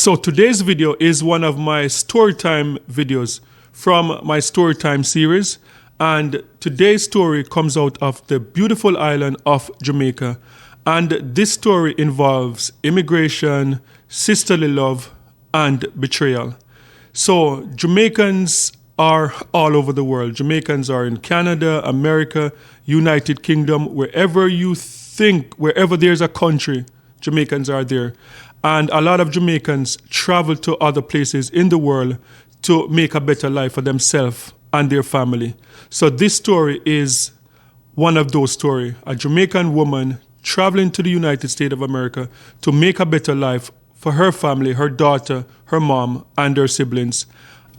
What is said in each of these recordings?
So today's video is one of my storytime videos from my storytime series, and today's story comes out of the beautiful island of Jamaica, and this story involves immigration, sisterly love, and betrayal. So Jamaicans are all over the world. Jamaicans are in Canada, America, United Kingdom, wherever you think, wherever there's a country, Jamaicans are there. And a lot of Jamaicans travel to other places in the world to make a better life for themselves and their family. So this story is one of those stories. A Jamaican woman traveling to the United States of America to make a better life for her family, her daughter, her mom, and her siblings.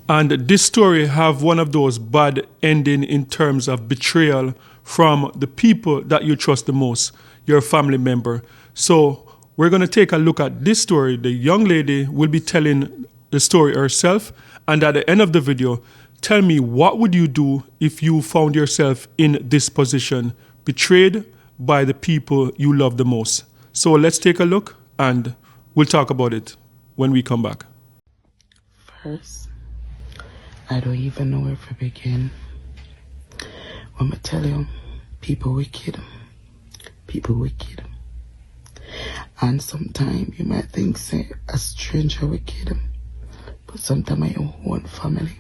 And this story have one of those bad ending in terms of betrayal from the people that you trust the most, your family member. So we're going to take a look at this story. The young lady will be telling the story herself, and at the end of the video, tell me what would you do if you found yourself in this position, betrayed by the people you love the most. So let's take a look, and we'll talk about it when we come back. First, I don't even know where to begin. When I tell you, people wicked. People wicked. And sometimes you might think, say, a stranger wicked, but sometimes my own family.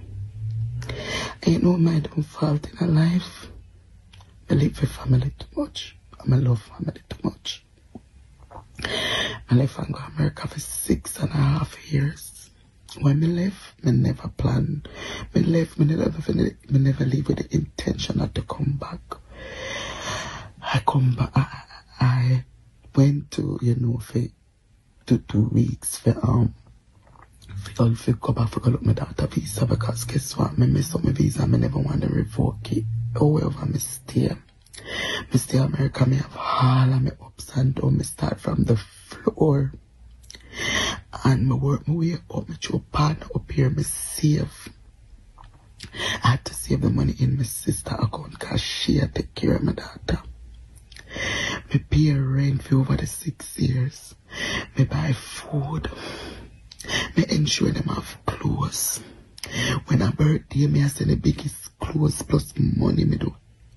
Ain't no my own fault in a life. I live for family too much. I love family too much. I left and go to America for 6.5 years. When I left, I never planned. I left, I never leave with the intention not to come back. I come back, I went to, for 2 weeks for come back for look my daughter visa, because guess what? I mess up my visa, I never want to revoke it. However, I stay in America, I have all of my ups and downs. I start from the floor. And I work my way up, my true partner up here, I save. I had to save the money in my sister account because she had to take care of my daughter. I pay rent for over the 6 years. I buy food. I ensure them have clothes. When I birthday, I send the biggest clothes plus money. I do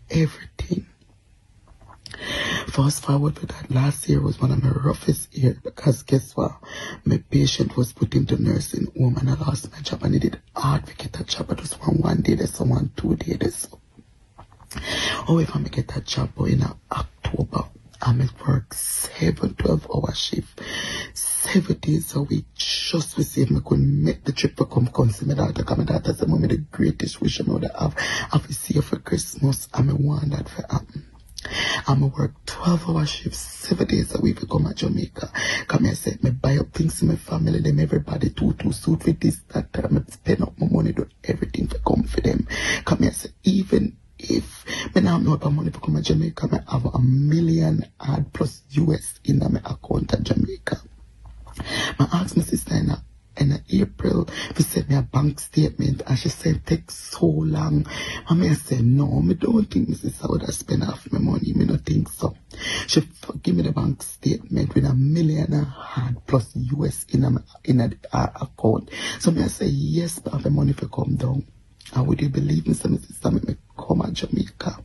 everything. Fast forward to that, last year was one of my roughest years, because guess what? My patient was put into nursing home and I lost my job. I needed hard to get a job. I just want 1 day, there's someone 2 days. However, I get a job in October. I work 12-hour shift, 7 days a week, just to see if I could make the trip to come see my daughter. Because my daughter said, "Mommy, the greatest wish I know that I have to see her for Christmas, and I want that to happen." I'm work 12-hour shifts, 7 days a week to come to Jamaica. Come here, say, I buy up things in my family, them everybody two suit with this, that, I spend up my money, do everything to come for them. Come here, say, even if I now have no money to come to Jamaica, I have $1 million odd plus US in my account at Jamaica. I asked my sister in April to send me a bank statement, and she said it takes so long. And I said, no, I don't think my sister would have spent half my money. I don't think so. She give me the bank statement with $1 million odd plus US in a account. So I say, yes, but I have the money to come down. And would you believe me, so my sister make me come to Jamaica?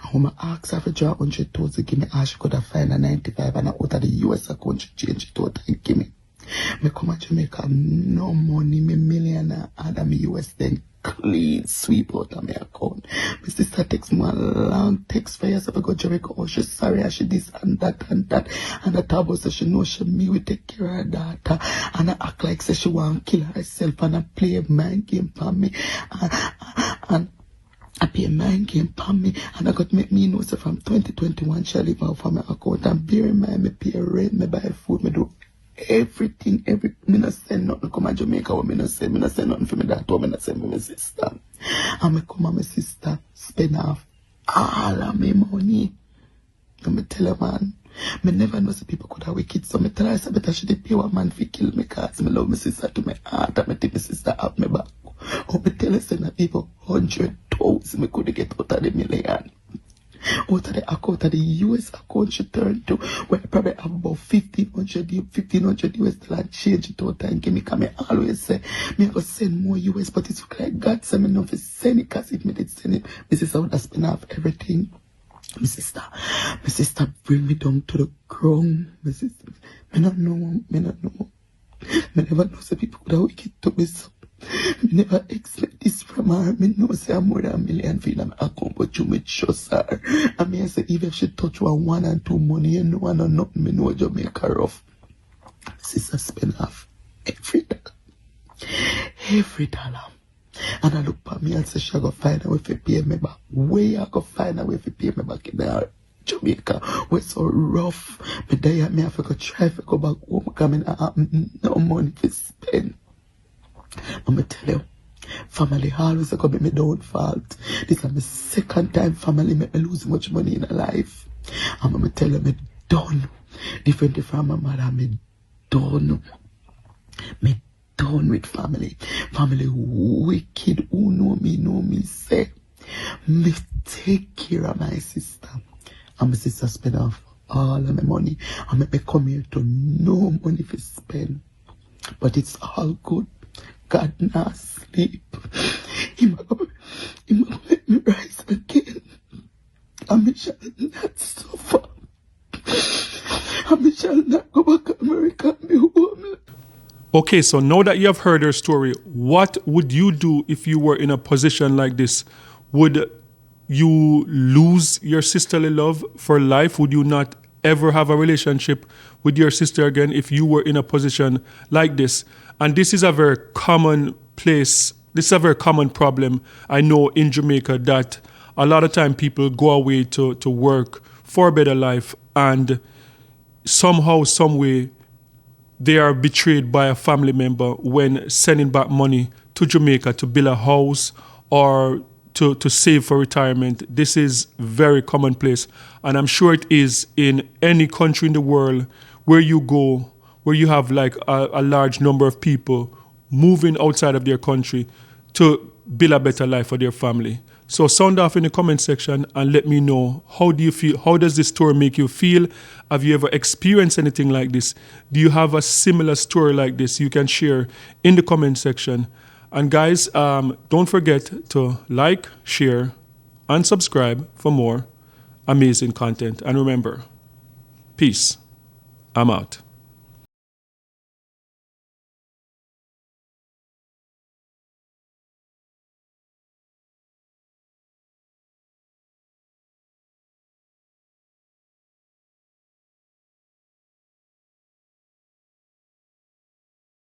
And when I asked her to draw 100,000, give me, she could have found a 95, and out of the US account, she change it out and give me. Me come to Jamaica, no money, me $1 million add me US, then clean sweep out of my account. My sister takes me a long text for yourself. I go to Jamaica, oh, she's sorry, I should this and that and that. And the taboo says she knows she me will take care of her daughter. And I act like say she want to kill herself, and I play a mind game for me. And I pay a mind game for me, and I got to make me know so from 2021 she leave out from my account. And bear in mind, me pay rent, me buy food, me do everything, me not send nothing come to Jamaica, me not send nothing for me daughter, me not send for my sister. And me come and my sister spend off all of my money. And me tell her, man, me never know some people could have wicked, so me tell her, I said, better she did pay one man for kill me, cause me love my sister to my heart, and me take my sister up my back. Oh, me tell her, say, that people 100,000 me could get out of the $1 million. Out of the account of the US account she turned to, where I probably have about 1500 US dollar and change it out and give me, because I always say, me I go send more US, but it's like God send me enough to send it, because if me did send it, my sister would have spent off everything. My sister bring me down to the ground. My sister, me not know. Me never know say people could have wicked to me so. Me never expect this from her. Me know say I'm more than $1 million for my account, but you me trust her. And me I say even if she touch 1 and 2 money, you know, I know nothing, me know Jamaica rough. My sister spend off every dollar. And I look at me and say, she go find a way to pay me back. Where I go find a way to pay me back in there, Jamaica? We're so rough. But there, me have to go try to go back home. Because I have no money to spend. I'm going to tell you, family always going to be my downfall. This is my second time family make me lose much money in life. I'm going to tell you, me done. Different from my mother, me done. Me done with family. Family wicked who know me say. Me take care of my sister. And my sister spend off all of my money. And me come here to no money to spend. But it's all good. God not sleep. He might make me rise again. And me shall not suffer. And me shall not go back to America and be homeless. Okay, so now that you have heard her story, what would you do if you were in a position like this? Would you lose your sisterly love for life? Would you not ever have a relationship with your sister again if you were in a position like this? And this is a very common place. This is a very common problem I know in Jamaica, that a lot of time people go away to work for a better life, and somehow, some way, they are betrayed by a family member when sending back money to Jamaica to build a house or to save for retirement. This is very commonplace, and I'm sure it is in any country in the world where you go, where you have like a large number of people moving outside of their country to build a better life for their family. So sound off in the comment section and let me know, how do you feel? How does this story make you feel? Have you ever experienced anything like this? Do you have a similar story like this? You can share in the comment section. And guys, don't forget to like, share, and subscribe for more amazing content. And remember, peace. I'm out.